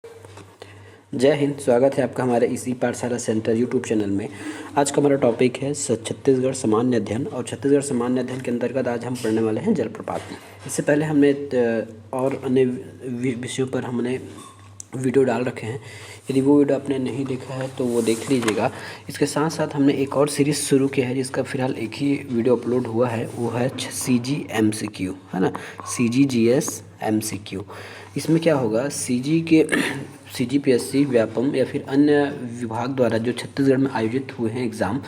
जय हिंद। स्वागत है आपका हमारे इसी पाठशाला सेंटर यूट्यूब चैनल में। आज का हमारा टॉपिक है छत्तीसगढ़ सामान्य अध्ययन, और छत्तीसगढ़ सामान्य अध्ययन के अंतर्गत आज हम पढ़ने वाले हैं जलप्रपात। इससे पहले हमने और अन्य विषयों पर हमने वीडियो डाल रखे हैं। यदि वो वीडियो आपने नहीं देखा है तो वो देख लीजिएगा। इसके साथ साथ हमने एक और सीरीज़ शुरू किया है जिसका फ़िलहाल एक ही वीडियो अपलोड हुआ है, वो है CGMCQ, है ना, CGGS MCQ। इसमें क्या होगा, CGPSC व्यापम या फिर अन्य विभाग द्वारा जो छत्तीसगढ़ में आयोजित हुए हैं एग्ज़ाम,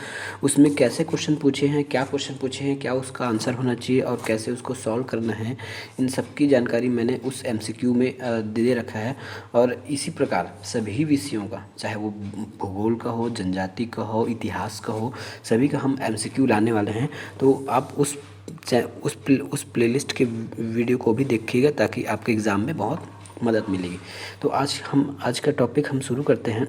उसमें कैसे क्वेश्चन पूछे हैं, क्या क्वेश्चन पूछे हैं, क्या उसका आंसर होना चाहिए और कैसे उसको सॉल्व करना है, इन सब की जानकारी मैंने उस MCQ में दे रखा है। और इसी प्रकार सभी विषयों का, चाहे वो भूगोल का हो, जनजाति का हो, इतिहास का हो, सभी का हम MCQ लाने वाले हैं। तो आप उस प्लेलिस्ट के वीडियो को भी देखिएगा ताकि आपके एग्ज़ाम में बहुत मदद मिलेगी। तो आज का टॉपिक हम शुरू करते हैं।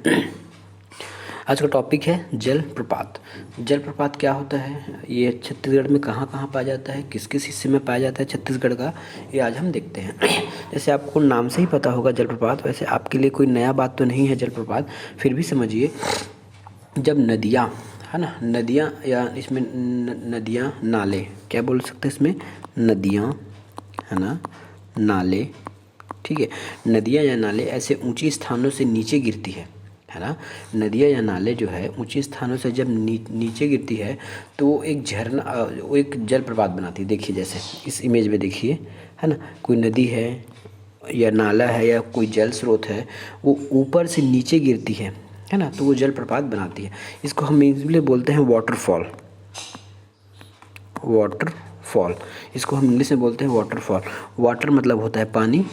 आज का टॉपिक है जलप्रपात। जलप्रपात क्या होता है, ये छत्तीसगढ़ में कहाँ कहाँ पाया जाता है, किस किस हिस्से में पाया जाता है छत्तीसगढ़ का, ये आज हम देखते हैं। जैसे आपको नाम से ही पता होगा जलप्रपात, वैसे आपके लिए कोई नया बात तो नहीं है जलप्रपात, फिर भी समझिए। जब नदियाँ, है ना, नदियाँ या इसमें नदियाँ, नाले, क्या बोल सकते हैं इसमें, नदियाँ, है ना, नाले, ठीक है। नदियाँ या नाले ऐसे ऊंची स्थानों से नीचे गिरती है ना। नदियाँ या नाले जो है ऊंचे स्थानों से जब नीचे गिरती है तो वो एक झरना, वो एक जलप्रपात बनाती है। देखिए जैसे इस इमेज में देखिए, है ना, कोई नदी है या नाला है या कोई जल स्रोत है, वो ऊपर से नीचे गिरती है ना, तो वो जलप्रपात बनाती है। इसको हम इंग्लिश में बोलते हैं वाटरफॉल। वाटरफॉल, इसको हम इंग्लिश में बोलते हैं वाटरफॉल। वाटर मतलब होता है पानी,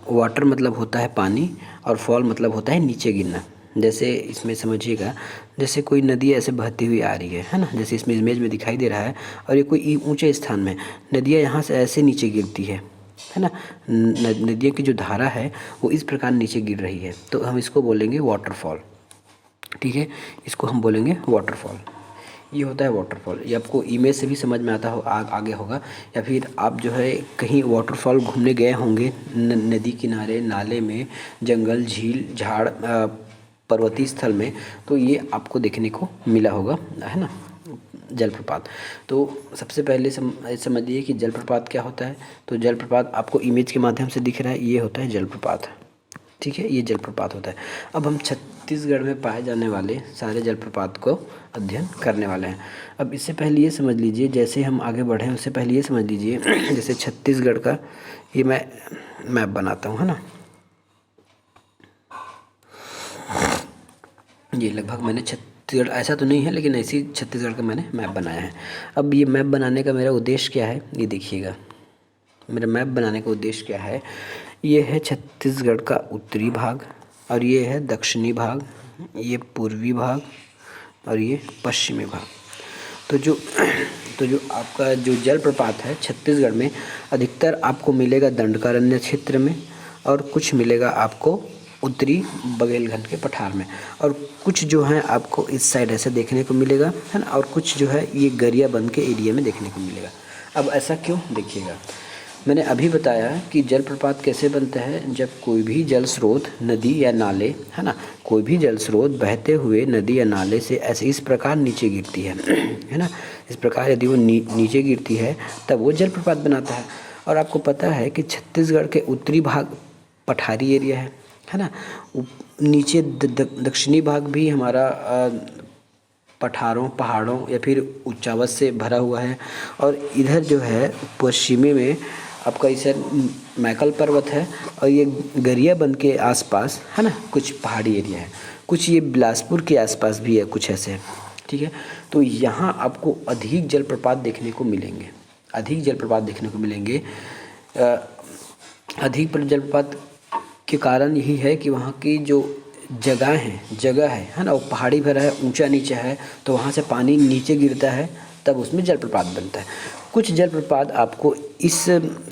वाटर मतलब होता है पानी, और फॉल मतलब होता है नीचे गिरना। जैसे इसमें समझिएगा, जैसे कोई नदी ऐसे बहती हुई आ रही है ना, जैसे इसमें इमेज में दिखाई दे रहा है, और ये कोई ऊंचे स्थान में नदियाँ यहाँ से ऐसे नीचे गिरती है ना। नदियों की जो धारा है वो इस प्रकार नीचे गिर रही है, तो हम इसको बोलेंगे वाटरफॉल, ठीक है, इसको हम बोलेंगे वाटरफॉल। ये होता है वाटरफॉल। ये आपको इमेज से भी समझ में आता हो, आगे होगा। या फिर आप जो है कहीं वाटरफॉल घूमने गए होंगे, नदी किनारे, नाले में, जंगल, झील, झाड़, पर्वतीय स्थल में, तो ये आपको देखने को मिला होगा, है ना, जलप्रपात। तो सबसे पहले समझिए कि जलप्रपात क्या होता है। तो जलप्रपात आपको इमेज के माध्यम से दिख रहा है, ये होता है जलप्रपात, ठीक है, ये जलप्रपात होता है। अब हम छत्तीसगढ़ में पाए जाने वाले सारे जलप्रपात को अध्ययन करने वाले हैं। अब इससे पहले ये समझ लीजिए, जैसे हम आगे बढ़ें उससे पहले ये समझ लीजिए, जैसे छत्तीसगढ़ का ये मैं मैप बनाता हूँ, है ना। ये लगभग मैंने छत्तीसगढ़, ऐसा तो नहीं है लेकिन ऐसी छत्तीसगढ़ का मैंने मैप बनाया है। अब ये मैप बनाने का मेरा उद्देश्य क्या है, ये देखिएगा। मेरा मैप बनाने का उद्देश्य क्या है, ये है छत्तीसगढ़ का उत्तरी भाग, और ये है दक्षिणी भाग, ये पूर्वी भाग, और ये पश्चिमी भाग। तो जो आपका जो जलप्रपात है छत्तीसगढ़ में, अधिकतर आपको मिलेगा दंडकारण्य क्षेत्र में, और कुछ मिलेगा आपको उत्तरी बघेलखंड के पठार में, और कुछ जो है आपको इस साइड ऐसे देखने को मिलेगा, है ना, और कुछ जो है ये गरियाबंद के एरिया में देखने को मिलेगा। अब ऐसा क्यों, देखिएगा, मैंने अभी बताया कि जलप्रपात कैसे बनता है। जब कोई भी जल स्रोत, नदी या नाले, है ना, कोई भी जल स्रोत बहते हुए नदी या नाले से ऐसे इस प्रकार नीचे गिरती है ना, इस प्रकार यदि वो नीचे गिरती है तब वो जलप्रपात बनाता है। और आपको पता है कि छत्तीसगढ़ के उत्तरी भाग पठारी एरिया है ना, नीचे दक्षिणी भाग भी हमारा पहाड़ों या फिर उच्चावत से भरा हुआ है, और इधर जो है पश्चिमी में आपका इधर मैकल पर्वत है, और ये गरियाबंद के आसपास, है ना, कुछ पहाड़ी एरिया है, कुछ ये बिलासपुर के आसपास भी है, कुछ ऐसे है, ठीक है। तो यहाँ आपको अधिक जलप्रपात देखने को मिलेंगे, अधिक जलप्रपात देखने को मिलेंगे। अधिक जलप्रपात के कारण यही है कि वहाँ की जो जगह है ना, वो पहाड़ी भरा है, ऊंचा नीचा है, तो वहाँ से पानी नीचे गिरता है, तब उसमें जलप्रपात बनता है। कुछ जलप्रपात आपको इस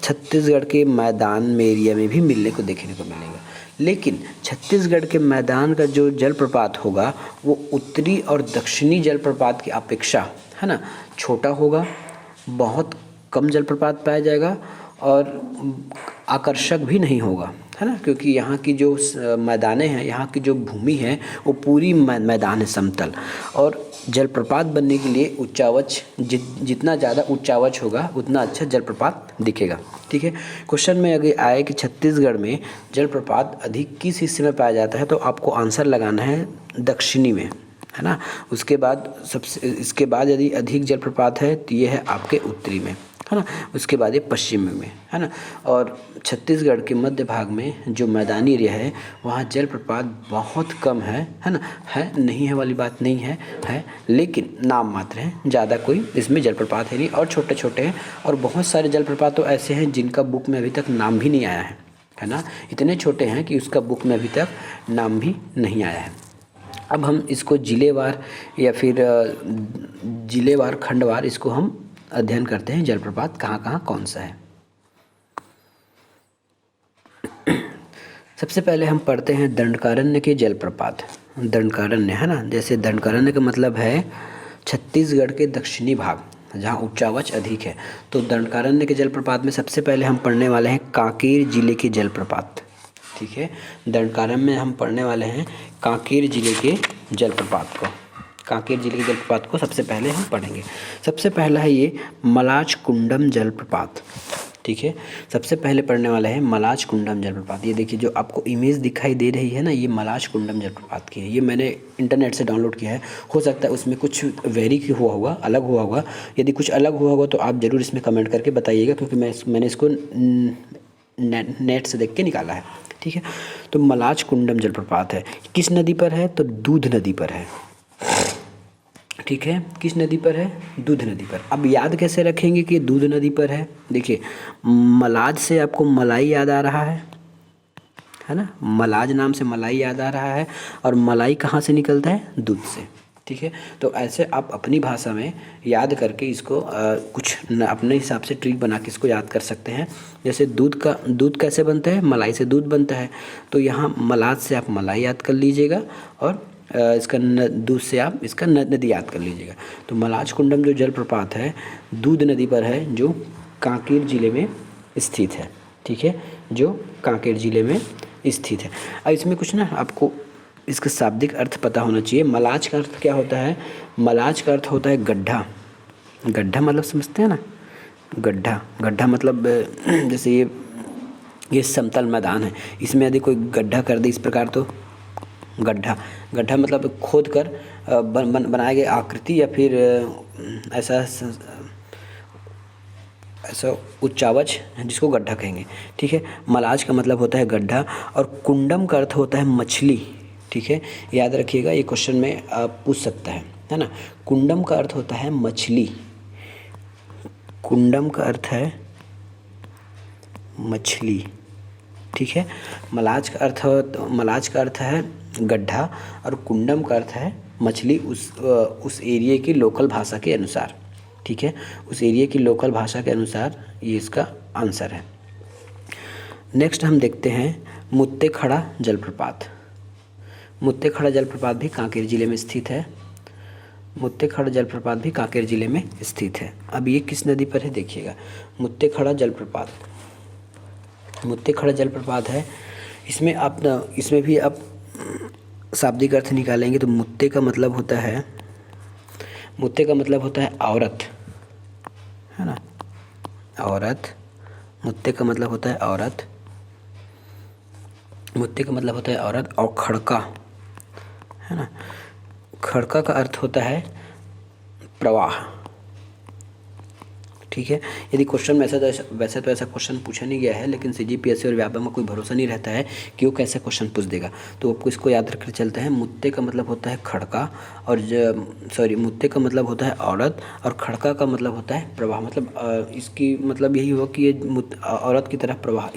छत्तीसगढ़ के मैदान में एरिया में भी मिलने को देखने को मिलेगा, लेकिन छत्तीसगढ़ के मैदान का जो जलप्रपात होगा वो उत्तरी और दक्षिणी जलप्रपात की अपेक्षा, है ना, छोटा होगा, बहुत कम जलप्रपात पाया जाएगा, और आकर्षक भी नहीं होगा, है ना, क्योंकि यहाँ की जो मैदानें हैं, यहाँ की जो भूमि है वो पूरी मैदान है, समतल। और जलप्रपात बनने के लिए उच्चावच जितना ज़्यादा उच्चावच होगा उतना अच्छा जलप्रपात दिखेगा। ठीक है, क्वेश्चन में अगर आए कि छत्तीसगढ़ में जलप्रपात अधिक किस हिस्से में पाया जाता है, तो आपको आंसर लगाना है दक्षिणी में, है ना। उसके बाद इसके बाद यदि अधिक जलप्रपात है तो ये है आपके उत्तरी में, है ना। उसके बाद ये पश्चिमी में, है ना। और छत्तीसगढ़ के मध्य भाग में जो मैदानी एरिया है वहाँ जलप्रपात बहुत कम है ना। है नहीं है वाली बात नहीं है लेकिन नाम मात्र है, ज़्यादा कोई इसमें जलप्रपात है नहीं, और छोटे छोटे हैं। और बहुत सारे जलप्रपात तो ऐसे हैं जिनका बुक में अभी तक नाम भी नहीं आया है ना। इतने छोटे हैं कि उसका बुक में अभी तक नाम भी नहीं आया है। अब हम इसको जिलेवार या फिर जिलेवार खंडवार इसको हम अध्ययन करते हैं, जलप्रपात कहाँ कहाँ कौन सा है। सबसे पहले हम पढ़ते हैं दंडकारण्य के जलप्रपात। दंडकारण्य, है ना, जैसे दंडकारण्य का मतलब है छत्तीसगढ़ के दक्षिणी भाग जहाँ उच्चावच अधिक है। तो दंडकारण्य के जलप्रपात में सबसे पहले हम पढ़ने वाले हैं कांकेर जिले के जलप्रपात। ठीक है, दंडकारण्य में हम पढ़ने वाले हैं कांकेर जिले के जलप्रपात को। कांकेर जिले के जलप्रपात को सबसे पहले हम पढ़ेंगे। सबसे पहला है ये मलाच कुंडम जलप्रपात। ठीक है, सबसे पहले पढ़ने वाला है मलाच कुंडम जलप्रपात। ये देखिए जो आपको इमेज दिखाई दे रही है ना, ये मलाच कुंडम जलप्रपात की है। ये मैंने इंटरनेट से डाउनलोड किया है, हो सकता है उसमें कुछ वेरी हुआ होगा, अलग हुआ होगा। यदि कुछ अलग हुआ होगा तो आप ज़रूर इसमें कमेंट करके बताइएगा, क्योंकि मैंने इसको नेट से देख के निकाला है। ठीक है, तो मलाच कुंडम जलप्रपात है, किस नदी पर है, तो दूध नदी पर है। ठीक है, किस नदी पर है, दूध नदी पर। अब याद कैसे रखेंगे कि दूध नदी पर है, देखिए मलाज से आपको मलाई याद आ रहा है ना, मलाज नाम से मलाई याद आ रहा है, और मलाई कहाँ से निकलता है, दूध से। ठीक है, तो ऐसे आप अपनी भाषा में याद करके इसको कुछ अपने हिसाब से ट्रिक बना के इसको याद कर सकते हैं। जैसे दूध कैसे बनता है, मलाई से दूध बनता है, तो यहाँ मलाज से आप मलाई याद कर लीजिएगा, और इसका दूध से आप इसका नदी याद कर लीजिएगा। तो मलाच कुंडम जो जलप्रपात है दूध नदी पर है, जो कांकेर जिले में स्थित है। ठीक है, जो कांकेर जिले में स्थित है। अब इसमें कुछ ना आपको इसका शाब्दिक अर्थ पता होना चाहिए। मलाच का अर्थ क्या होता है, मलाच का अर्थ होता है गड्ढा। गड्ढा मतलब समझते हैं ना, गड्ढा मतलब जैसे ये समतल मैदान है, इसमें यदि कोई गड्ढा कर दे इस प्रकार, तो गड्ढा मतलब खोद कर बनाया गया आकृति, या फिर ऐसा उच्चावच जिसको गड्ढा कहेंगे। ठीक है, मलाज का मतलब होता है गड्ढा, और कुंडम का अर्थ होता है मछली। ठीक है, याद रखिएगा, ये क्वेश्चन में पूछ सकता है ना। कुंडम का अर्थ होता है मछली, कुंडम का अर्थ है मछली। ठीक है, मलाज का अर्थ है गड्ढा, और कुंडम का अर्थ है मछली, उस एरिया की लोकल भाषा के अनुसार। ठीक है, उस एरिया की लोकल भाषा के अनुसार ये इसका आंसर है। नेक्स्ट हम देखते हैं मुत्तेखड़ा जलप्रपात। मुत्तेखड़ा जलप्रपात भी कांकेर जिले में स्थित है। मुत्तेखड़ा जलप्रपात भी कांकेर जिले में स्थित है। अब ये किस नदी पर है देखिएगा, मुत्तेखड़ा जलप्रपात है। इसमें भी आप शाब्दिक अर्थ निकालेंगे तो मुत्ते का मतलब होता है औरत, है ना, औरत। मुत्ते का मतलब होता है औरत, और खड़का, है ना, खड़का का अर्थ होता है प्रवाह। ठीक है, यदि क्वेश्चन में वैसे तो ऐसा क्वेश्चन पूछा नहीं गया है, लेकिन सीजीपीएससी और व्यापक में कोई भरोसा नहीं रहता है कि वो कैसे क्वेश्चन पूछ देगा, तो आपको इसको याद रखकर चलते हैं। मुत्ते का मतलब होता है खड़का, और मुत्ते का मतलब होता है औरत, और खड़का का मतलब होता है प्रवाह। मतलब इसकी मतलब यही हुआ कि ये औरत की तरह प्रवाह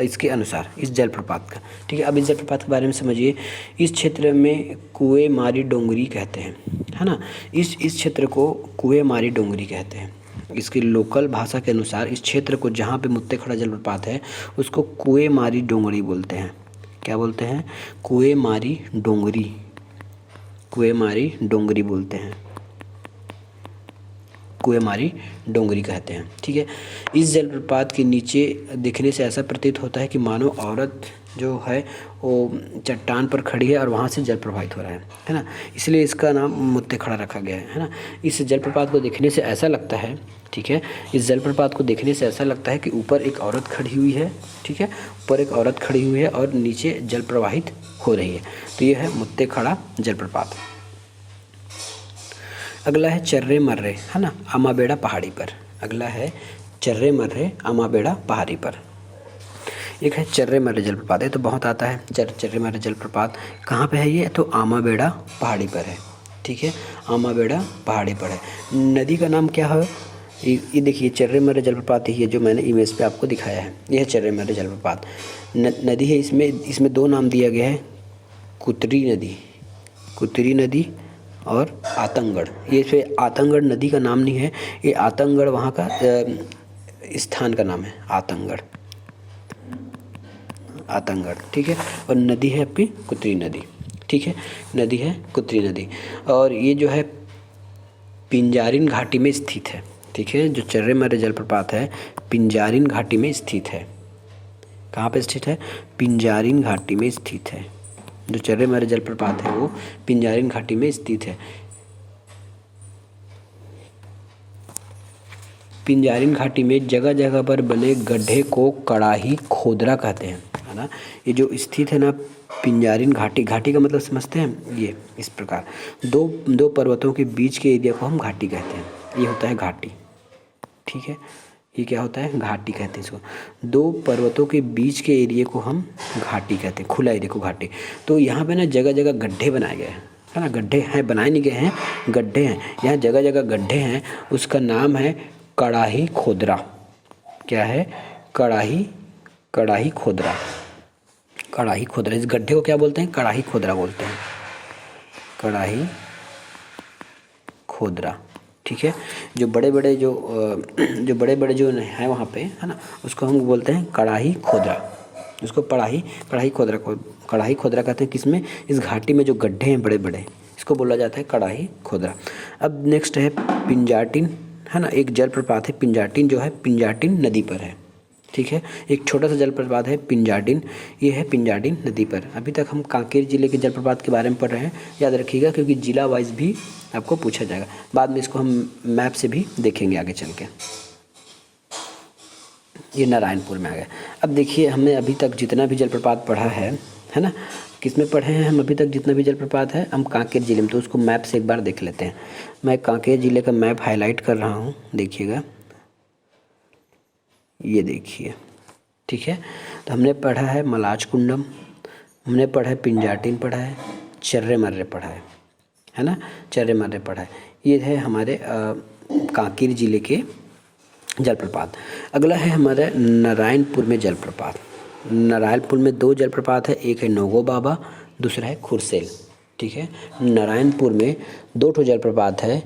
इसके अनुसार इस जलप्रपात का। ठीक है, अब इस जलप्रपात के बारे में समझिए। इस क्षेत्र में कुएँ मारी डोंगरी कहते हैं, है ना, इस क्षेत्र को कुएँ मारी डोंगरी कहते हैं। इसकी लोकल भाषा के अनुसार इस क्षेत्र को, जहाँ पे मुत्तेखड़ा जलप्रपात है, उसको कुएँ मारी डोंगरी बोलते हैं। क्या बोलते हैं, कुएँ मारी डोंगरी बोलते हैं। को हमारी डोंगरी कहते हैं। ठीक है, इस जलप्रपात के नीचे दिखने से ऐसा प्रतीत होता है कि मानो औरत जो है वो चट्टान पर खड़ी है और वहाँ से जल प्रवाहित हो रहा है ना, इसलिए इसका नाम मुत्ते खड़ा रखा गया है ना। इस जलप्रपात को देखने से ऐसा लगता है, ठीक है, इस जलप्रपात को देखने से ऐसा लगता है कि ऊपर एक औरत खड़ी हुई है, ठीक है, ऊपर एक औरत खड़ी हुई है और नीचे जल प्रवाहित हो रही है। तो ये है मुत्ते खड़ा जलप्रपात। अगला है चर्रे मर्रे, है ना, अमाबेड़ा पहाड़ी पर। अगला है चर्रे मर्रे अमाबेड़ा पहाड़ी पर। एक है चर्रे मर्रे जलप्रपात, ये तो बहुत आता है। चर्रे मर्रे जलप्रपात कहाँ पे है? ये तो आमाबेड़ा पहाड़ी पर है। ठीक है, आमाबेड़ा पहाड़ी पर है। नदी का नाम क्या है? ये देखिए चर्रे मर्रे जलप्रपात ही है जो मैंने इमेज पे आपको दिखाया है। यह है चर्रे मर्रे जलप्रपात। नदी है, इसमें दो नाम दिया गया है, कुतरी नदी और आतंगगढ़। ये फिर आतंगगढ़ नदी का नाम नहीं है, ये आतंगगढ़ वहाँ का स्थान का नाम है, आतंगगढ़। ठीक है, और नदी है आपकी कुतरी नदी। ठीक है, नदी है कुतरी नदी, और ये जो है पिंजारिन घाटी में स्थित है। ठीक है, जो चर्रे मर्रे जलप्रपात है पिंजारिन घाटी में स्थित है। कहाँ पे स्थित है? पिंजारिन घाटी में स्थित है। जो चर्रे मर्रे जलप्रपात है वो पिंजारिन घाटी में स्थित है। पिंजारिन घाटी में जगह जगह पर बने गड्ढे को कड़ाही खोदरा कहते हैं, है ना। ये जो स्थित है ना पिंजारिन घाटी, घाटी का मतलब समझते हैं, ये इस प्रकार दो पर्वतों के बीच के एरिया को हम घाटी कहते हैं। ये होता है घाटी। ठीक है, ये क्या होता है? घाटी कहते हैं इसको। दो पर्वतों के बीच के एरिया को हम घाटी कहते हैं, खुला एरिया को घाटी। तो यहाँ पे ना जगह जगह गड्ढे बनाए गए हैं, है ना, गड्ढे हैं, बनाए नहीं गए हैं, गड्ढे हैं। यहाँ जगह जगह गड्ढे हैं, उसका नाम है कड़ाही खोदरा। क्या है? कड़ाही खोदरा। इस गड्ढे को क्या बोलते हैं? कड़ाही खोदरा बोलते हैं, कड़ाही खोदरा। ठीक है, जो बड़े बड़े जो हैं वहाँ पे, है ना, उसको हम बोलते हैं कड़ाही खोदरा। उसको कड़ाही खोदरा कहते हैं। किसमें? इस घाटी में जो गड्ढे हैं बड़े बड़े, इसको बोला जाता है कड़ाही खोदरा। अब नेक्स्ट है पिंजाटिन, है ना, एक जलप्रपात है पिंजाटिन, जो है पिंजाटिन नदी पर है। ठीक है, एक छोटा सा जलप्रपात है पिंजाटिन, ये है पिंजाटिन नदी पर। अभी तक हम कांकेर जिले के जलप्रपात के बारे में पढ़ रहे हैं, याद रखिएगा, क्योंकि जिला वाइज भी आपको पूछा जाएगा। बाद में इसको हम मैप से भी देखेंगे आगे चल के। ये नारायणपुर में आ गया। अब देखिए हमने अभी तक जितना भी जलप्रपात पढ़ा है ना, किस में पढ़े हैं हम अभी तक? जितना भी जलप्रपात है हम कांकेर जिले में, तो उसको मैप से एक बार देख लेते हैं। मैं कांकेर जिले का मैप हाईलाइट कर रहा हूँ, देखिएगा, ये देखिए। ठीक है, तो हमने पढ़ा है मलाच कुंडम, हमने पढ़ा है पिंजाटिन, पढ़ा है चर्रे मर्रे, पढ़ा है ना, चर्रे मर्रे पढ़ा है। ये है हमारे कांकेर जिले के जलप्रपात। अगला है हमारे नारायणपुर में जलप्रपात। नारायणपुर में दो जलप्रपात है, एक है नोगो बाबा, दूसरा है खुरसेल। ठीक है, नारायणपुर में दो ठो जलप्रपात है,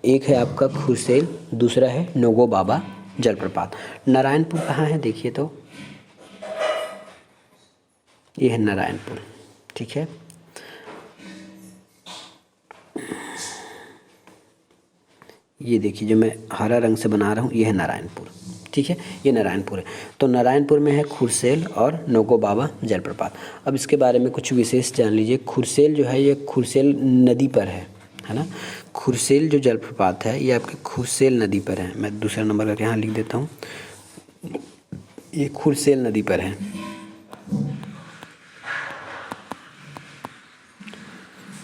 एक है आपका खुरसेल, दूसरा है नोगो बाबा जलप्रपात। नारायणपुर कहाँ है? देखिए तो ये है नारायणपुर। ठीक है, ये देखिए जो मैं हरा रंग से बना रहा हूँ, ये है नारायणपुर। ठीक है, ये नारायणपुर है। तो नारायणपुर में है खुरसेल और नोगो बाबा जलप्रपात। अब इसके बारे में कुछ विशेष जान लीजिए। खुरसेल जो है ये खुरसेल नदी पर है ना। खुरसेल जो जलप्रपात है ये आपके खुरसेल नदी पर है। मैं दूसरा नंबर करके यहाँ लिख देता हूँ, ये खुरसेल नदी पर है।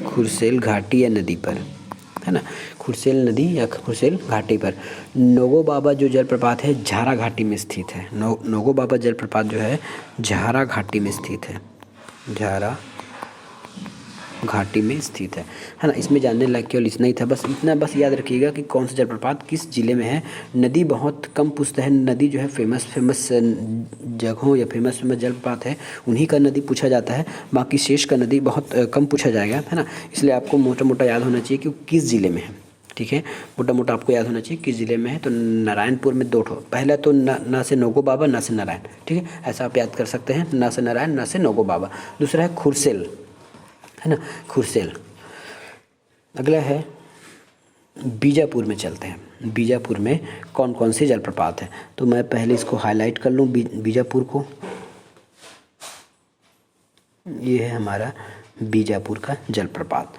खुरसेल घाटी या नदी पर, है ना, खुरसेल नदी या खुरसेल घाटी पर। नोगो बाबा जो जलप्रपात है झारा घाटी में स्थित है। नोगो बाबा जलप्रपात जो है झारा घाटी में स्थित है, झारा घाटी में स्थित है ना। इसमें जानने लायक केवल इतना ही था, बस इतना बस याद रखिएगा कि कौन सा जलप्रपात किस जिले में है। नदी बहुत कम पूछता है, नदी जो है फेमस जगहों या फेमस जलप्रपात है उन्हीं का नदी पूछा जाता है, बाकी शेष का नदी बहुत कम पूछा जाएगा, है ना। इसलिए आपको मोटा मोटा याद होना चाहिए कि किस ज़िले में है। ठीक है, मोटा मोटा आपको याद होना चाहिए किस ज़िले में है। तो नारायणपुर में दो ठो, पहला तो ना से नोगो बाबा, ना से नारायण। ठीक है, ऐसा आप याद कर सकते हैं, ना से नारायण, ना से नोगो बाबा। दूसरा है खुरसेल, है ना, खुरसेल। अगला है बीजापुर में चलते हैं। बीजापुर में कौन कौन से जलप्रपात हैं, तो मैं पहले इसको हाईलाइट कर लूँ बीजापुर को। ये है हमारा बीजापुर का जलप्रपात।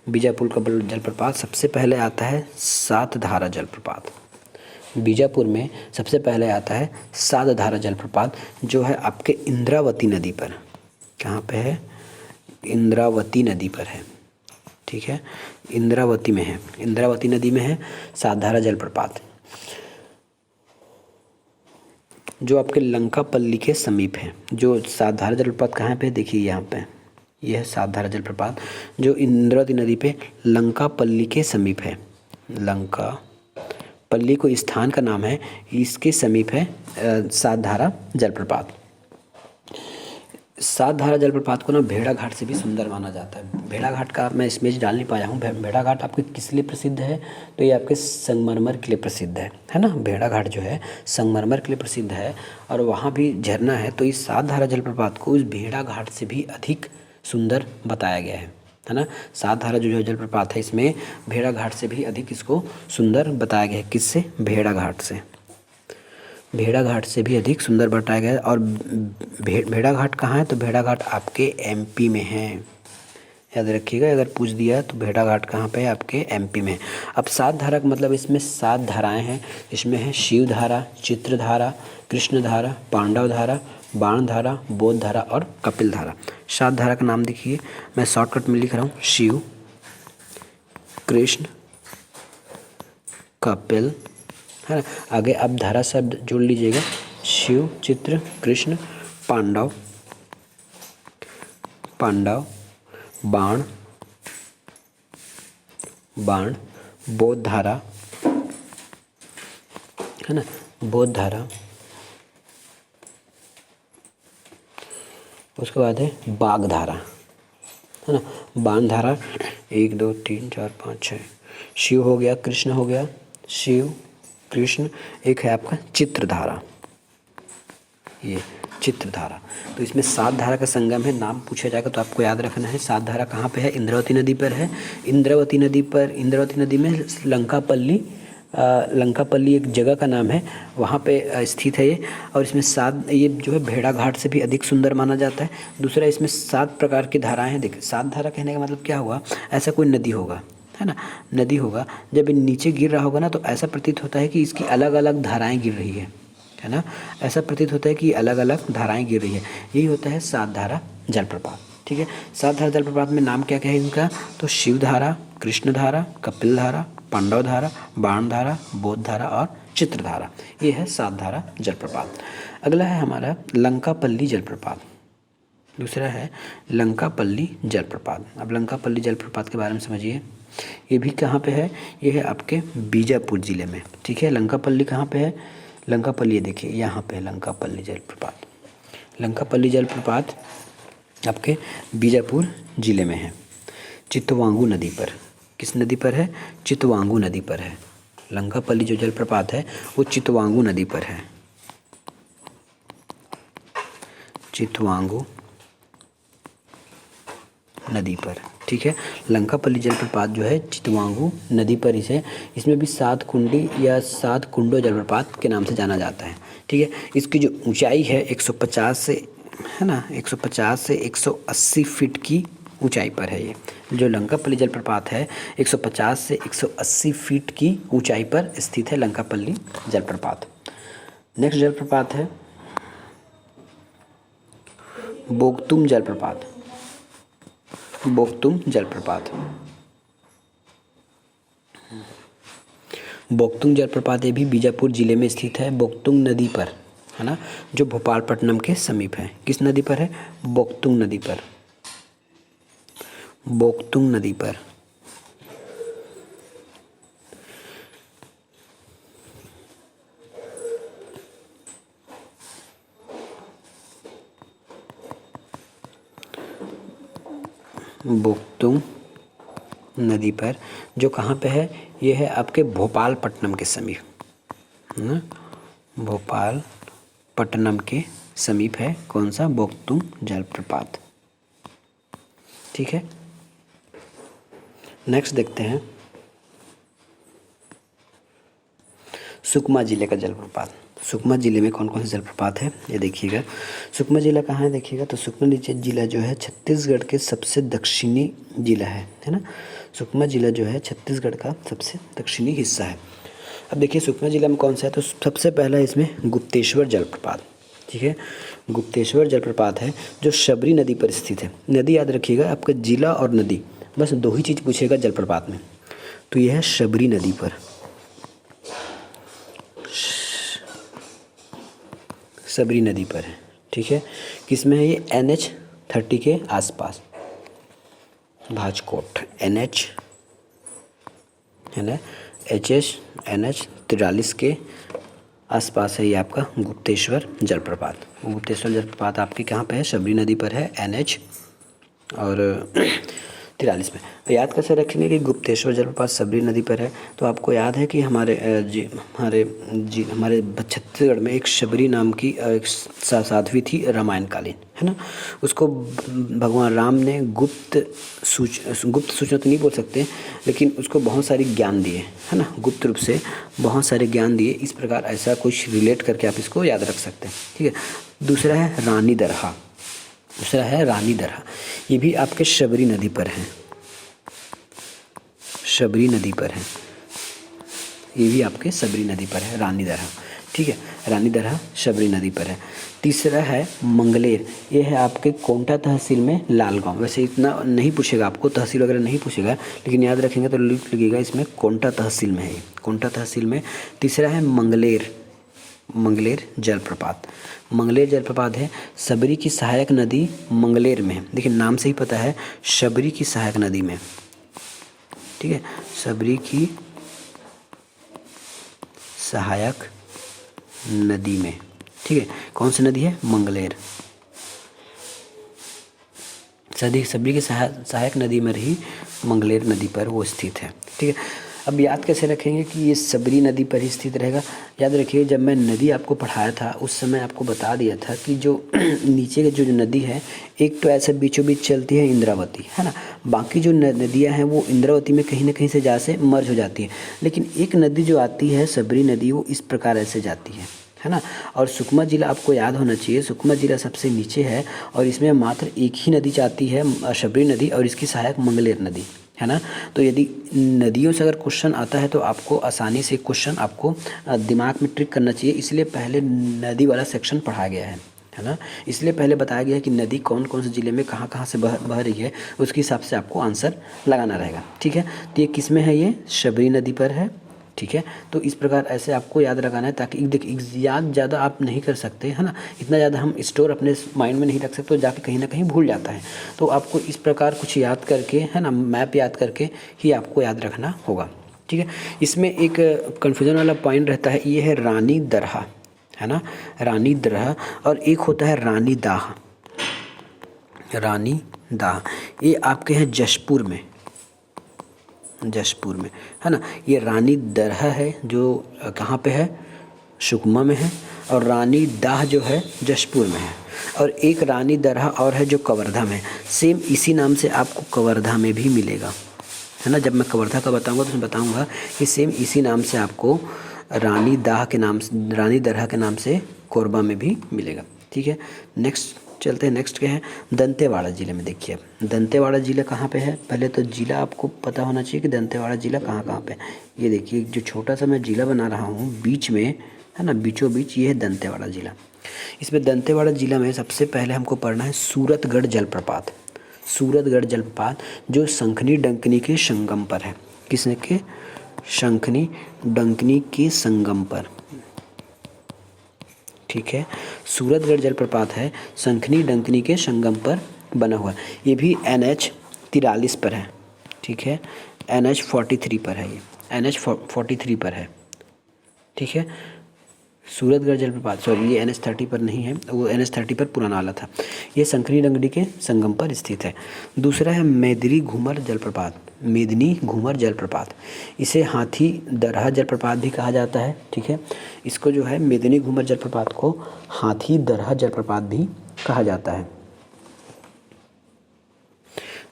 बीजापुर का जलप्रपात सबसे पहले आता है सातधारा जलप्रपात। बीजापुर में सबसे पहले आता है सातधारा जलप्रपात, जो है आपके इंद्रावती नदी पर। कहाँ पे है? इंद्रावती नदी पर है। ठीक है, इंद्रावती में है, इंद्रावती नदी में है सातधारा जलप्रपात, जो आपके लंकापल्ली के समीप है। जो सातधारा जलप्रपात कहाँ पे? देखिए यहाँ पे, यह है सातधारा जलप्रपात, जो इंद्रावती नदी पे लंकापल्ली के समीप है। लंकापल्ली को स्थान का नाम है, इसके समीप है सातधारा जलप्रपात। सातधारा जलप्रपात को ना भेड़ाघाट से भी सुंदर माना जाता है। भेड़ाघाट का मैं इमेज डाल नहीं पाया हूँ। भेड़ाघाट आपके किस लिए प्रसिद्ध है? तो ये आपके संगमरमर के लिए प्रसिद्ध है ना। भेड़ाघाट जो है संगमरमर के लिए प्रसिद्ध है, और वहाँ भी झरना है। तो इस सातधारा जलप्रपात को उस भेड़ाघाट से भी अधिक सुंदर बताया गया है ना। सातधारा जो जलप्रपात है, इसमें भेड़ाघाट से भी अधिक इसको सुंदर बताया गया है। किससे? भेड़ाघाट से। भेड़ाघाट से भी अधिक सुंदर बताया गया है। और भेड़ाघाट कहाँ है? तो भेड़ाघाट आपके एमपी में है, याद रखिएगा। अगर पूछ दिया तो भेड़ाघाट कहाँ पे है? आपके एमपी में। अब सातधारा का मतलब, इसमें सात धाराएं हैं। इसमें है शिवधारा, चित्रधारा, कृष्णधारा, पांडवधारा, बाणधारा, बोधधारा और कपिलधारा। सातधारा का नाम देखिए, मैं शॉर्टकट में लिख रहा हूँ, शिव, कृष्ण, कपिल, है ना। आगे आप धारा शब्द जोड़ लीजिएगा, शिव, चित्र, कृष्ण, पांडव, बाण, बोधधारा, है ना, बोधधारा। उसके बाद है बागधारा, है ना, बाणधारा। 1 2 3 4 5 6। शिव हो गया, कृष्ण हो गया, शिव, कृष्ण। एक है आपका चित्रधारा, ये चित्रधारा। तो इसमें सात धारा का संगम है। नाम पूछा जाएगा तो आपको याद रखना है। सात धारा कहाँ पे है? इंद्रावती नदी पर है। इंद्रावती नदी में लंकापल्ली एक जगह का नाम है, वहाँ पे स्थित है ये। और इसमें ये जो है भेड़ाघाट से भी अधिक सुंदर माना जाता है। दूसरा, इसमें 7 प्रकार की धाराएं हैं। देखिए, 7 धारा कहने का मतलब क्या हुआ? ऐसा कोई नदी होगा, है ना, नदी होगा, जब ये नीचे गिर रहा होगा ना, तो ऐसा प्रतीत होता है कि इसकी अलग अलग धाराएं गिर रही है ना। ऐसा प्रतीत होता है कि अलग अलग धाराएं गिर रही है। यही होता है सातधारा जलप्रपात। ठीक है, सातधारा जलप्रपात में नाम क्या क्या है इनका? तो शिवधारा, कृष्णधारा, कपिलधारा, पांडवधारा, बाणधारा, बोधधारा और चित्रधारा। ये है सातधारा जलप्रपात। अगला है हमारा लंकापल्ली जलप्रपात। दूसरा है लंकापल्ली जलप्रपात। अब लंकापल्ली जलप्रपात के बारे में समझिए। ये भी कहाँ पे है? ये है आपके बीजापुर ज़िले में। ठीक है, लंकापल्ली कहाँ पे है? लंकापल्ली, ये देखिए यहाँ पे है लंकापल्ली जलप्रपात। लंकापल्ली जलप्रपात आपके बीजापुर ज़िले में है, चितवांगू नदी पर। किस नदी पर है? चितवांगू नदी पर है। लंकापल्ली जो जलप्रपात है वो चितवांगू नदी पर है। चितवांगू नदी पर। ठीक है, लंकापल्ली जलप्रपात जो है चितवांगू नदी पर इसमें भी 7 कुंडी या 7 कुंडो जलप्रपात के नाम से जाना जाता है। ठीक है, इसकी जो ऊंचाई है 150 से, है ना, 150 से 180 फीट की ऊंचाई पर है। ये जो लंकापल्ली जलप्रपात है 150 से 180 फीट की ऊंचाई पर स्थित है लंकापल्ली जलप्रपात। नेक्स्ट जलप्रपात है बोगतुम जलप्रपात। बोगतुम जलप्रपात, बोगतुम जलप्रपात ये भी बीजापुर जिले में स्थित है, बोगतुम नदी पर, है ना, जो भोपालपट्टनम के समीप है। किस नदी पर है? बोगतुम नदी पर। बोगतुम नदी पर। बोगतुम नदी पर, जो कहाँ पे है? ये है आपके भोपालपट्टनम के समीप, है ना, भोपालपट्टनम के समीप है। कौन सा? बोगतुम जलप्रपात। ठीक है, नेक्स्ट देखते हैं सुकमा जिले का जलप्रपात। सुकमा जिले में कौन कौन से जलप्रपात है ये देखिएगा। सुकमा जिला कहाँ है देखिएगा, तो सुकमा जिला जो है छत्तीसगढ़ के सबसे दक्षिणी जिला है ना। सुकमा जिला जो है छत्तीसगढ़ का सबसे दक्षिणी हिस्सा है। अब देखिए सुकमा जिला में कौन सा है, तो सबसे पहला इसमें गुप्तेश्वर जलप्रपात। ठीक है, गुप्तेश्वर जलप्रपात है जो शबरी नदी पर स्थित है। नदी याद रखिएगा, आपका जिला और नदी बस दो ही चीज़ पूछेगा जलप्रपात में। तो यह है शबरी नदी पर, शबरी नदी पर है। ठीक है, किस में है ये, NH30 के आसपास, भाजकोट NH है ना, NH43 के आसपास है ये आपका गुप्तेश्वर जलप्रपात। गुप्तेश्वर जलप्रपात आपकी कहाँ पे है, शबरी नदी पर है, NH और 43 में। तो याद कैसे रखेंगे कि गुप्तेश्वर जलप्रपात शबरी नदी पर है, तो आपको याद है कि हमारे छत्तीसगढ़ में एक शबरी नाम की एक साध्वी थी रामायणकालीन, है ना। उसको भगवान राम ने गुप्त सूचना तो नहीं बोल सकते, लेकिन उसको बहुत सारी ज्ञान दिए, है ना, गुप्त रूप से बहुत सारे ज्ञान दिए। इस प्रकार ऐसा कुछ रिलेट करके आप इसको याद रख सकते हैं। ठीक है, दूसरा है रानी दरहा। दूसरा है रानी दरहा, ये भी आपके शबरी नदी पर है, शबरी नदी पर है, ये भी आपके शबरी नदी पर है रानी दरहा। ठीक है, रानी दरहा शबरी नदी पर है। तीसरा है मंगलेर, ये है आपके कोंटा तहसील में लालगांव। वैसे इतना नहीं पूछेगा आपको, तहसील वगैरह नहीं पूछेगा, लेकिन याद रखेंगे तो लिख लीजिएगा, इसमें कोंटा तहसील में है, कोंटा तहसील में। तीसरा है मंगलेर, मंगलेर जलप्रपात। मंगलेर जलप्रपात है शबरी की सहायक नदी मंगलेर में, देखिए नाम से ही पता है शबरी की सहायक नदी में। ठीक है, शबरी की सहायक नदी में। ठीक है, कौन सी नदी है, मंगलेर। शबरी की सहायक नदी में रही मंगलेर नदी पर वो स्थित है। ठीक है, अब याद कैसे रखेंगे कि ये शबरी नदी पर ही स्थित रहेगा। याद रखिए, जब मैं नदी आपको पढ़ाया था उस समय आपको बता दिया था कि जो नीचे की जो नदी है, एक तो ऐसे बीचों बीच चलती है इंद्रावती, है ना, बाकी जो नदियां हैं वो इंद्रावती में कहीं ना कहीं से जा से मर्ज हो जाती है। लेकिन एक नदी जो आती है शबरी नदी, वो इस प्रकार ऐसे जाती है ना। और सुकमा जिला आपको याद होना चाहिए, सुकमा जिला सबसे नीचे है और इसमें मात्र एक ही नदी जाती है, शबरी नदी, और इसकी सहायक मंगलेर नदी, है ना। तो यदि नदियों से अगर क्वेश्चन आता है तो आपको आसानी से क्वेश्चन आपको दिमाग में ट्रिक करना चाहिए, इसलिए पहले नदी वाला सेक्शन पढ़ाया गया है ना। इसलिए पहले बताया गया है कि नदी कौन कौन से ज़िले में कहाँ कहाँ से बह रही है, उसके हिसाब से आपको आंसर लगाना रहेगा। ठीक है, तो ये किस में है, ये शबरी नदी पर है। ठीक है, तो इस प्रकार ऐसे आपको याद लगाना है, ताकि देखिए याद ज़्यादा आप नहीं कर सकते, है ना, इतना ज़्यादा हम स्टोर अपने माइंड में नहीं रख सकते, तो जाके कहीं ना कहीं भूल जाता है। तो आपको इस प्रकार कुछ याद करके, है ना, मैप याद करके ही आपको याद रखना होगा। ठीक है, इसमें एक कन्फ्यूजन वाला पॉइंट रहता है, ये है रानी दरहा, है ना, रानी दरहा, और एक होता है रानी दाह। रानी दाह ये आपके हैं जशपुर में, जशपुर में, है ना। ये रानी दरहा है जो कहाँ पे है, सुकमा में है, और रानी दाह जो है जशपुर में है। और एक रानी दरहा और है जो कवर्धा में, सेम इसी नाम से आपको कवर्धा में भी मिलेगा, है ना। जब मैं कवर्धा का बताऊंगा तो मैं बताऊंगा कि सेम इसी नाम से आपको रानी दाह के नाम से, रानी दरहा के नाम से कोरबा में भी मिलेगा। ठीक है, नेक्स्ट चलते हैं। नेक्स्ट क्या है, दंतेवाड़ा जिले में। देखिए दंतेवाड़ा जिला कहाँ पे है, पहले तो जिला आपको पता होना चाहिए कि दंतेवाड़ा जिला कहाँ कहाँ पे है। ये देखिए जो छोटा सा मैं जिला बना रहा हूँ बीच में, है ना, बीचों बीच ये है दंतेवाड़ा जिला। इसमें दंतेवाड़ा जिला में सबसे पहले हमको पढ़ना है सूरतगढ़ जलप्रपात। सूरतगढ़ जलप्रपात जो शंखनी डंकनी के संगम पर है, किसने के, शंखनी डंकनी के संगम पर। ठीक है, सूरतगढ़ जलप्रपात है शंखनी डंकनी के संगम पर बना हुआ है। ये भी NH43 पर है। ठीक है, NH43 पर है, ये NH43 पर है। ठीक है, सूरतगढ़ जलप्रपात, सॉरी ये NH30 पर नहीं है, वो NH30 पर पुराना वाला था। ये शंखनी डंकनी के संगम पर स्थित है। दूसरा है मेदिनी घूमर जलप्रपात, मेदिनी घूमर जलप्रपात, इसे हाथी दरहा जलप्रपात भी कहा जाता है। ठीक है, इसको जो है मेदिनी घूमर जलप्रपात को हाथी दरहा जलप्रपात भी कहा जाता है।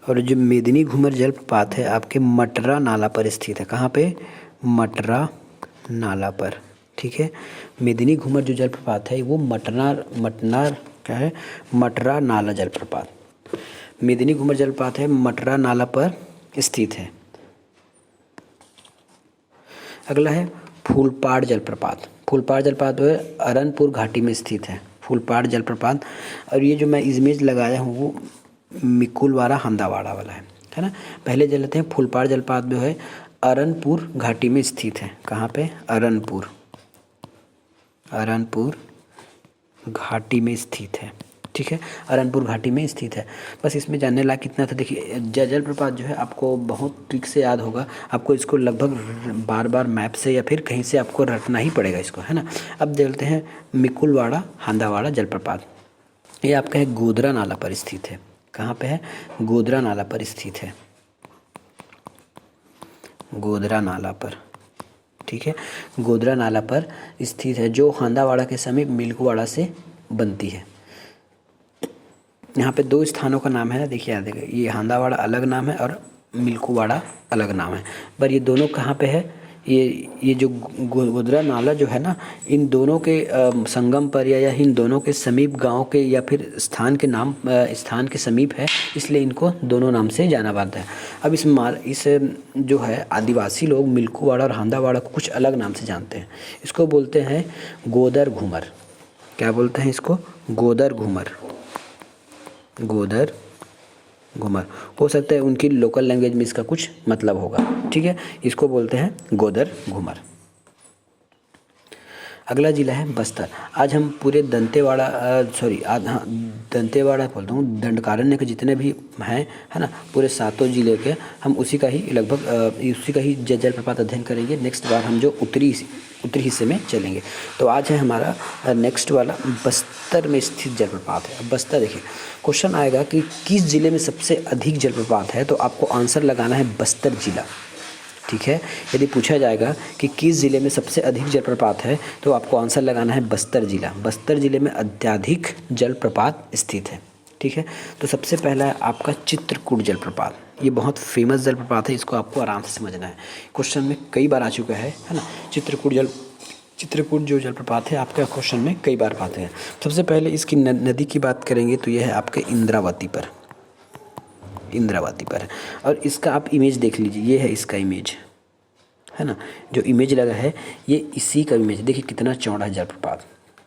और जो मेदिनी घूमर जलप्रपात है आपके मटरा नाला पर स्थित है। कहाँ पे, मटरा नाला पर। ठीक है। मेदिनी घूमर जो जलप्रपात है वो मटरा नाला जलप्रपात, मेदिनी घूमर जलप्रपात है मटरा नाला पर स्थित है। अगला है फूलपाड़ जलप्रपात, फूलपाड़ जलप्रपात जो है अरनपुर घाटी में स्थित है, फूलपाड़ जलप्रपात। और ये जो मैं इमेज लगाया हूँ वो मिकुलवाड़ा हंदावाड़ा वाला है ना। पहले जल लेते हैं, फूलपाड़ जलप्रपात जो है अरनपुर घाटी में स्थित है। कहाँ पे? अरनपुर घाटी में स्थित है, ठीक है। अरनपुर घाटी में स्थित है। बस इसमें जानने लायक कितना था, देखिए जलप्रपात जो है आपको बहुत ट्रिक से याद होगा, आपको इसको लगभग बार बार मैप से या फिर कहीं से आपको रटना ही पड़ेगा इसको, है ना। अब देखते हैं मिकुलवाड़ा हंदावाड़ा जलप्रपात, ये आपका है गोधरा नाला पर स्थित है। कहाँ पे है? गोधरा नाला पर स्थित है, गोधरा नाला पर, ठीक है। गोधरा नाला पर स्थित है जो हंदावाड़ा के समीप मिल्कवाड़ा से बनती है। यहाँ पे दो स्थानों का नाम है ना, देखिए याद है, ये हंदावाड़ा अलग नाम है और मिल्कवाड़ा अलग नाम है, पर ये दोनों कहाँ पे है? ये जो गोधरा नाला जो है ना, इन दोनों के संगम पर या इन दोनों के समीप गांव के या फिर स्थान के समीप है, इसलिए इनको दोनों नाम से जाना जाता है। अब इस जो है आदिवासी लोग मिल्कवाड़ा और हंदावाड़ा को कुछ अलग नाम से जानते हैं। इसको बोलते हैं गोदर घूमर। क्या बोलते हैं इसको? गोदर घूमर, गोदर घूमर। हो सकता है उनकी लोकल लैंग्वेज में इसका कुछ मतलब होगा, ठीक है। इसको बोलते हैं गोदर घूमर। अगला जिला है बस्तर। आज हम पूरे दंतेवाड़ा दंतेवाड़ा बोलता हूँ, दंडकारण्य के जितने भी हैं, है ना, पूरे 7 जिले के हम उसी का ही जलप्रपात अध्ययन करेंगे। नेक्स्ट बार हम जो उत्तरी हिस्से में चलेंगे। तो आज है हमारा नेक्स्ट वाला बस्तर में स्थित जलप्रपात है। अब बस्तर देखिए, क्वेश्चन आएगा कि किस जिले में सबसे अधिक जलप्रपात है, तो आपको आंसर लगाना है बस्तर जिला, ठीक है। यदि पूछा जाएगा कि किस ज़िले में सबसे अधिक जलप्रपात है, तो आपको आंसर लगाना है बस्तर जिला। बस्तर ज़िले में अत्यधिक जलप्रपात स्थित है, ठीक है। तो सबसे पहला है आपका चित्रकूट जलप्रपात। ये बहुत फेमस जलप्रपात है, इसको आपको आराम से समझना है, क्वेश्चन में कई बार आ चुका है ना। चित्रकूट जो जलप्रपात है आपका क्वेश्चन में कई बार आते हैं। सबसे पहले इसकी नदी की बात करेंगे तो यह है आपके इंद्रावती पर है। और इसका आप इमेज देख लीजिए, ये है इसका इमेज, है ना, जो इमेज लगा है ये इसी का इमेज। देखिए कितना चौड़ा है जलप्रपात,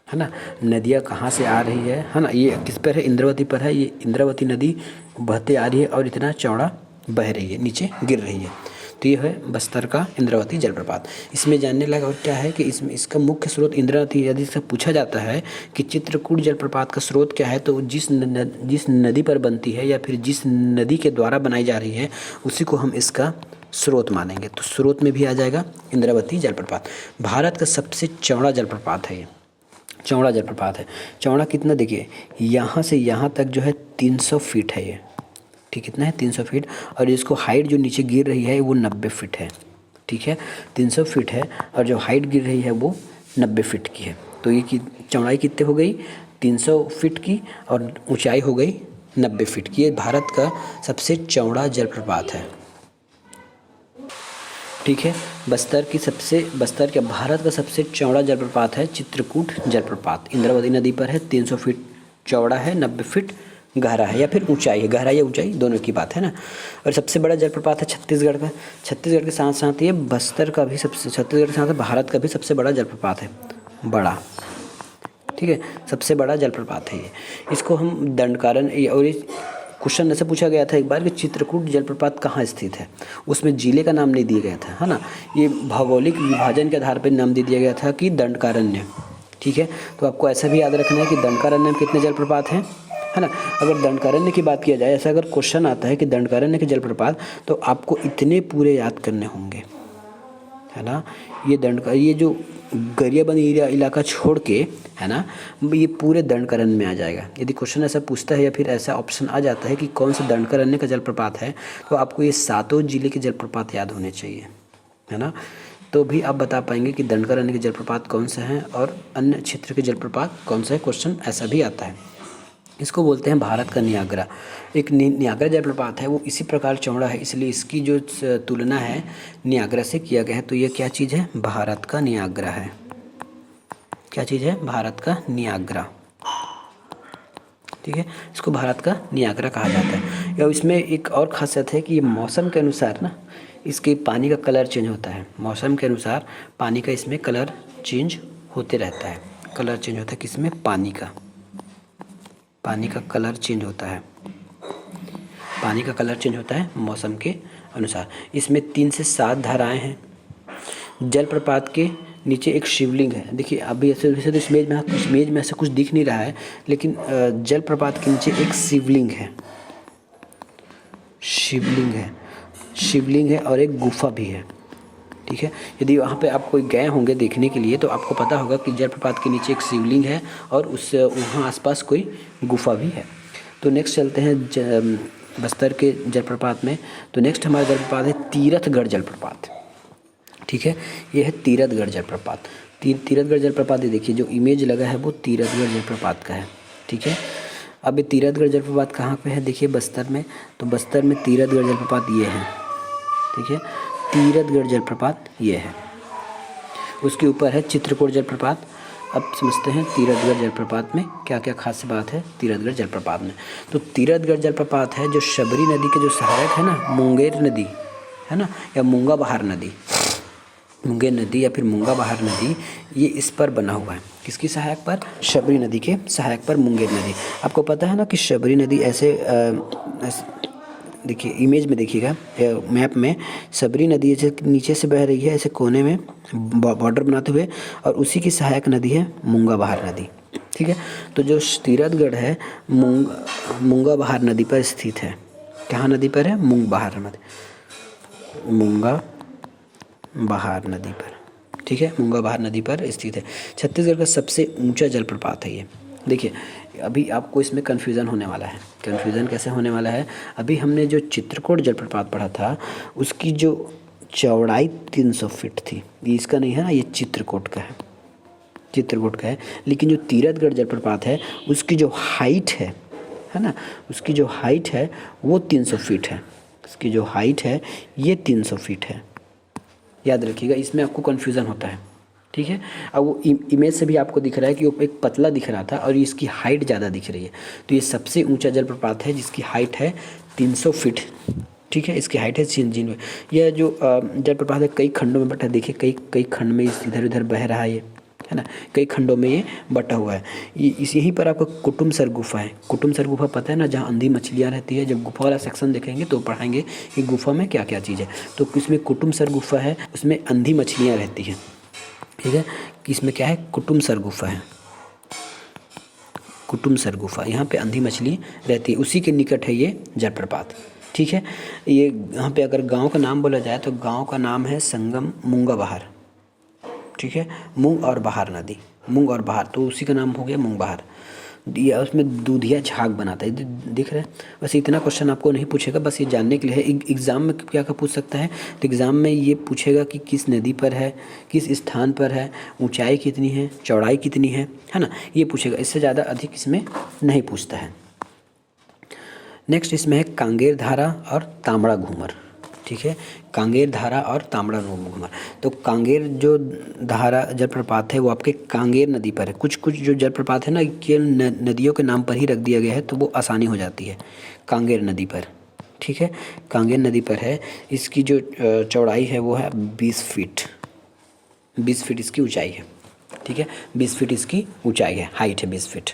है ना। नदियाँ कहाँ से आ रही है ना, ये किस पर है? इंद्रावती पर है। ये इंद्रावती नदी बहते आ रही है और इतना चौड़ा बह रही है, नीचे गिर रही है। तो ये है बस्तर का इंद्रावती जलप्रपात। इसमें जानने लगा और क्या है कि इसका मुख्य स्रोत इंद्रावती। यदि इससे पूछा जाता है कि चित्रकूट जलप्रपात का स्रोत क्या है, तो जिस नदी पर बनती है या फिर जिस नदी के द्वारा बनाई जा रही है उसी को हम इसका स्रोत मानेंगे। तो स्रोत में भी आ जाएगा इंद्रावती जलप्रपात। भारत का सबसे चौड़ा जलप्रपात है ये, चौड़ा जलप्रपात है। चौड़ा कितना? देखिए यहाँ से यहाँ तक जो है 300 फीट है ये, ठीक, कितना है? 300 फीट। और इसको हाइट जो नीचे गिर रही है वो 90 फीट है, ठीक है। 300 फीट है और जो हाइट गिर रही है वो 90 फीट की है। तो ये चौड़ाई कितने हो गई? 300 फीट की, और ऊंचाई हो गई 90 फीट की। ये भारत का सबसे चौड़ा जलप्रपात है, ठीक है। बस्तर के भारत का सबसे चौड़ा जलप्रपात है चित्रकूट जलप्रपात। इंद्रावती नदी पर है, 300 फीट चौड़ा है, 90 फीट गहरा है, या फिर ऊंचाई है, गहराई या ऊंचाई दोनों की बात है ना। और सबसे बड़ा जलप्रपात है छत्तीसगढ़ का। छत्तीसगढ़ के साथ साथ ये छत्तीसगढ़ के साथ भारत का भी सबसे बड़ा जलप्रपात है, बड़ा, ठीक है, सबसे बड़ा जलप्रपात है ये। इसको हम दंडकारण्य, और इस क्वेश्चन ऐसे पूछा गया था एक बार कि चित्रकूट जलप्रपात कहाँ स्थित है, उसमें जिले का नाम नहीं दिया गया था, है ना। ये भौगोलिक विभाजन के आधार पर नाम दे दिया गया था कि दंडकारण्य, ठीक है। तो आपको ऐसा भी याद रखना है कि दंडकारण्य में कितने जलप्रपात हैं, है ना। अगर दंडकारण्य की बात किया जाए, ऐसा अगर क्वेश्चन आता है कि दंडकारण्य के जलप्रपात, तो आपको इतने पूरे याद करने होंगे, है ना। ये जो गरियाबंद इलाका छोड़ के, है ना, ये पूरे दंडकारण्य में आ जाएगा। यदि क्वेश्चन ऐसा पूछता है या फिर ऐसा ऑप्शन आ जाता है कि कौन सा दंडकारण्य का जलप्रपात है, तो आपको ये 7 जिले के जलप्रपात याद होने चाहिए, है ना। तो भी आप बता पाएंगे कि दंडकारण्य के जलप्रपात कौन से हैं और अन्य क्षेत्र के जलप्रपात कौन सा है। क्वेश्चन ऐसा भी आता है। इसको बोलते हैं भारत का नियाग्रा। एक नियाग्रा जलप्रपात है, वो इसी प्रकार चौड़ा है, इसलिए इसकी जो तुलना है नियाग्रा से किया गया है। तो ये क्या चीज़ है? भारत का नियाग्रा है, क्या चीज़ है? भारत का नियाग्रा। ठीक है, इसको भारत का नियाग्रा कहा जाता है। या इसमें एक और खासियत है कि ये मौसम के अनुसार ना इसके पानी का कलर चेंज होता है। मौसम के अनुसार पानी का इसमें कलर चेंज होते रहता है। कलर चेंज होता है किसमें? पानी का कलर चेंज होता है। पानी का कलर चेंज होता है मौसम के अनुसार। इसमें 3 से 7 धाराएं हैं। जलप्रपात के नीचे एक शिवलिंग है। देखिए अभी ऐसे वैसे तो इमेज में ऐसा कुछ दिख नहीं रहा है, लेकिन जलप्रपात के नीचे एक शिवलिंग है और एक गुफा भी है। ठीक है, यदि वहाँ पे आप कोई गए होंगे देखने के लिए तो आपको पता होगा कि जलप्रपात के नीचे एक शिवलिंग है और उससे वहाँ आसपास कोई गुफा भी है। तो नेक्स्ट चलते हैं बस्तर के जलप्रपात में। तो नेक्स्ट हमारा जलप्रपात है तीरथगढ़ जलप्रपात। ठीक है, ये है तीरथगढ़ जलप्रपात। तीरथगढ़ जलप्रपात, ये देखिए जो इमेज लगा है वो तीरथगढ़ जलप्रपात का है। ठीक है, अब ये तीरथगढ़ जलप्रपात कहाँ पे है? देखिए बस्तर में। तो बस्तर में तीरथगढ़ जलप्रपात ये है। ठीक है, तीरथगढ़ जलप्रपात ये है। उसके ऊपर है चित्रकूट जलप्रपात। अब समझते हैं तीरथगढ़ जलप्रपात में क्या क्या खास बात है। तीरथगढ़ जलप्रपात में तो तीरथगढ़ जलप्रपात है जो शबरी नदी के जो सहायक है ना, मुंगेर नदी है ना, या मूंगा बहार नदी, मुंगेर नदी या फिर मूंगा बहार नदी, ये इस पर बना हुआ है। किसकी सहायक पर? शबरी नदी के सहायक पर मुंगेर नदी। आपको पता है ना कि शबरी नदी ऐसे देखिए इमेज में देखिएगा मैप में, शबरी नदी ऐसे नीचे से बह रही है ऐसे कोने में बॉर्डर बनाते हुए, और उसी की सहायक नदी है मूंगा बहार नदी। ठीक है, तो जो तीरथगढ़ है मूंगा बहार नदी पर स्थित है। कहाँ नदी पर है? मूंगा बहार नदी पर। ठीक है, मूंगा बहार नदी पर स्थित है। छत्तीसगढ़ का सबसे ऊंचा जलप्रपात है ये। देखिए अभी आपको इसमें कन्फ्यूज़न होने वाला है। कन्फ्यूज़न कैसे होने वाला है? अभी हमने जो चित्रकूट जलप्रपात पढ़ा था उसकी जो चौड़ाई 300 फीट थी। ये इसका नहीं है ना, ये चित्रकूट का है। लेकिन जो तीरथगढ़ जलप्रपात है उसकी जो हाइट है ना, उसकी जो हाइट है वो 300 फीट है। इसकी जो हाइट है ये 300 फीट है। याद रखिएगा, इसमें आपको कन्फ्यूज़न होता है। ठीक है, अब वो इमेज से भी आपको दिख रहा है कि वो एक पतला दिख रहा था और इसकी हाइट ज़्यादा दिख रही है। तो ये सबसे ऊंचा जलप्रपात है जिसकी हाइट है 300 फीट। ठीक है, इसकी हाइट है 300। यह जो जलप्रपात है कई खंडों में बटा। देखिए कई खंड में इधर उधर बह रहा है ये, है ना, कई खंडों में ये बटा हुआ है। यहीं पर आपको कुटुमसर गुफा है। कुटुमसर गुफा पता है ना, जहाँ अंधी मछलियाँ रहती है। जब गुफा वाला सेक्शन देखेंगे तो पढ़ाएंगे कि गुफा में क्या क्या चीज़ है। तो इसमें कुटुमसर गुफा है, उसमें अंधी मछलियाँ रहती हैं। ठीक है, कि इसमें क्या है? कुटुमसर गुफा है। कुटुमसर गुफा, यहाँ पे अंधी मछली रहती है, उसी के निकट है ये जलप्रपात। ठीक है, ये यहाँ पे अगर गांव का नाम बोला जाए तो गांव का नाम है संगम मूंगा बहार। ठीक है, मूंग और बहार नदी, मूंग और बहार, तो उसी का नाम हो गया मूंग बहार। या उसमें दूधिया झाग बनाता है, दिख रहा है। बस इतना क्वेश्चन आपको नहीं पूछेगा, बस ये जानने के लिए है। एग्ज़ाम में क्या क्या पूछ सकता है? तो एग्ज़ाम में ये पूछेगा कि किस नदी पर है, किस स्थान पर है, ऊंचाई कितनी है, चौड़ाई कितनी है ना, ये पूछेगा। इससे ज़्यादा अधिक इसमें नहीं पूछता है। नेक्स्ट इसमें है कांगेर धारा और तांबड़ा घूमर। ठीक है, कांगेर धारा और तांबड़ा घूमर। तो कांगेर जो धारा जलप्रपात है वो आपके कांगेर नदी पर है। कुछ जो जलप्रपात है ना कि नदियों के नाम पर ही रख दिया गया है तो वो आसानी हो जाती है। कांगेर नदी पर, ठीक है, कांगेर नदी पर है। इसकी जो चौड़ाई है वो है 20 फीट। 20 फीट इसकी ऊंचाई है। ठीक है, 20 फीट इसकी ऊंचाई है, हाइट है 20 फीट।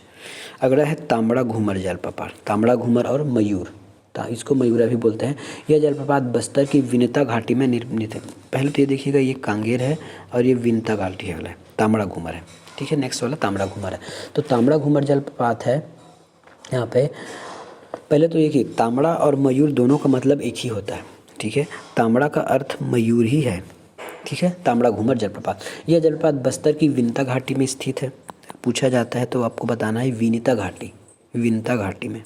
अगला है तांबड़ा घूमर जलप्रपात। तांबड़ा घूमर और मयूर, इसको मयूरा भी बोलते हैं। यह जलप्रपात बस्तर की विनता घाटी में निर्मित है। पहले तो ये देखिएगा, ये कांगेर है और ये विनता घाटी है, वाला तांबड़ा घूमर है। ठीक है, नेक्स्ट वाला तांबड़ा घूमर है। तो तांबड़ा घूमर जलप्रपात है यहाँ पे। पहले तो देखिए, तांबड़ा और मयूर दोनों का मतलब एक ही होता है। ठीक है, तांबड़ा का अर्थ मयूर ही है। ठीक है, तांबड़ा घूमर जलप्रपात। यह जलप्रपात बस्तर की विनता घाटी में स्थित है। पूछा जाता है तो आपको बताना है विनता घाटी, विनता घाटी में,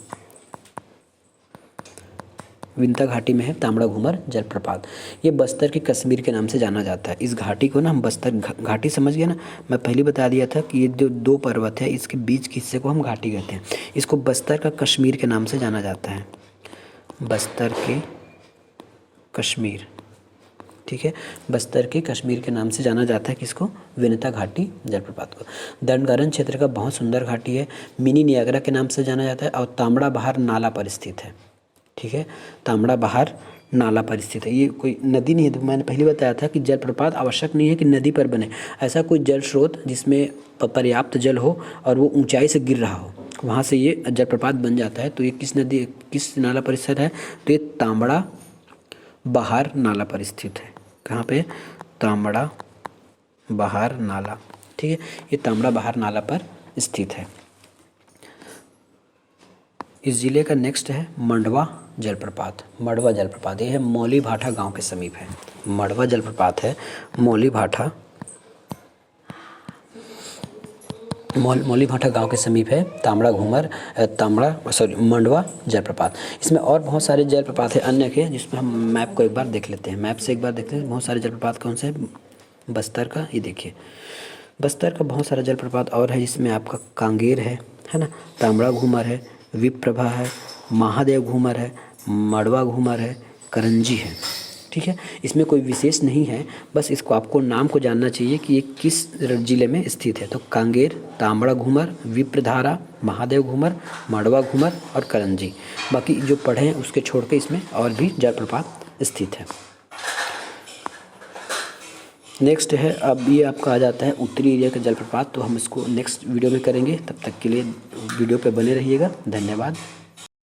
विनता घाटी में है तांबड़ा घूमर जलप्रपात। ये बस्तर के कश्मीर के नाम से जाना जाता है। इस घाटी को ना हम बस्तर घाटी समझ गए ना, मैं पहले बता दिया था कि ये जो 2 पर्वत है इसके बीच के हिस्से को हम घाटी कहते हैं। इसको बस्तर का कश्मीर के नाम से जाना जाता है, बस्तर के कश्मीर। ठीक है। बस्तर के कश्मीर के नाम से जाना जाता है किसको? विनता घाटी जलप्रपात को। दंडकारण्य क्षेत्र का बहुत सुंदर घाटी है, मिनी नियाग्रा के नाम से जाना जाता है और तांबड़ा बहार नाला पर स्थित है। ठीक है, तांबड़ा बहार नाला पर स्थित है। ये कोई नदी नहीं है, तो मैंने पहले बताया था कि जलप्रपात आवश्यक नहीं है कि नदी पर बने। ऐसा कोई जल स्रोत जिसमें पर्याप्त जल हो और वो ऊंचाई से गिर रहा हो, वहाँ से ये जलप्रपात बन जाता है। तो ये किस नाला पर स्थित है? तो ये तांबड़ा बहार नाला पर स्थित है। कहाँ पे? तांबड़ा बहार नाला। ठीक है, ये तांबड़ा बहार नाला पर स्थित है। इस ज़िले का नेक्स्ट है मंडवा जलप्रपात। मंडवा जलप्रपात ये है मौली भाठा गांव के समीप है। मंडवा जलप्रपात है मौली भाठा गांव के समीप है। मंडवा जलप्रपात। इसमें और बहुत सारे जलप्रपात है अन्य के, जिसमें हम मैप को एक बार देख लेते हैं। मैप से एक बार देखते हैं बहुत सारे जलप्रपात कौन से हैं। बस्तर का ये देखिए, बस्तर का बहुत सारा जलप्रपात और है, जिसमें आपका कांगेर है ना, तांबड़ा घूमर है, विप्रभा है, महादेव घूमर है, मड़वा घूमर है, करंजी है। ठीक है, इसमें कोई विशेष नहीं है, बस इसको आपको नाम को जानना चाहिए कि ये किस जिले में स्थित है। तो कांगेर, तांबड़ा घूमर, विप्रधारा, महादेव घूमर, मड़वा घूमर और करंजी। बाकी जो पढ़े हैं उसके छोड़ के इसमें और भी जलप्रपात स्थित है। नेक्स्ट है, अब ये आपका आ जाता है उत्तरी एरिया का जलप्रपात। तो हम इसको नेक्स्ट वीडियो में करेंगे। तब तक के लिए वीडियो पे बने रहिएगा। धन्यवाद।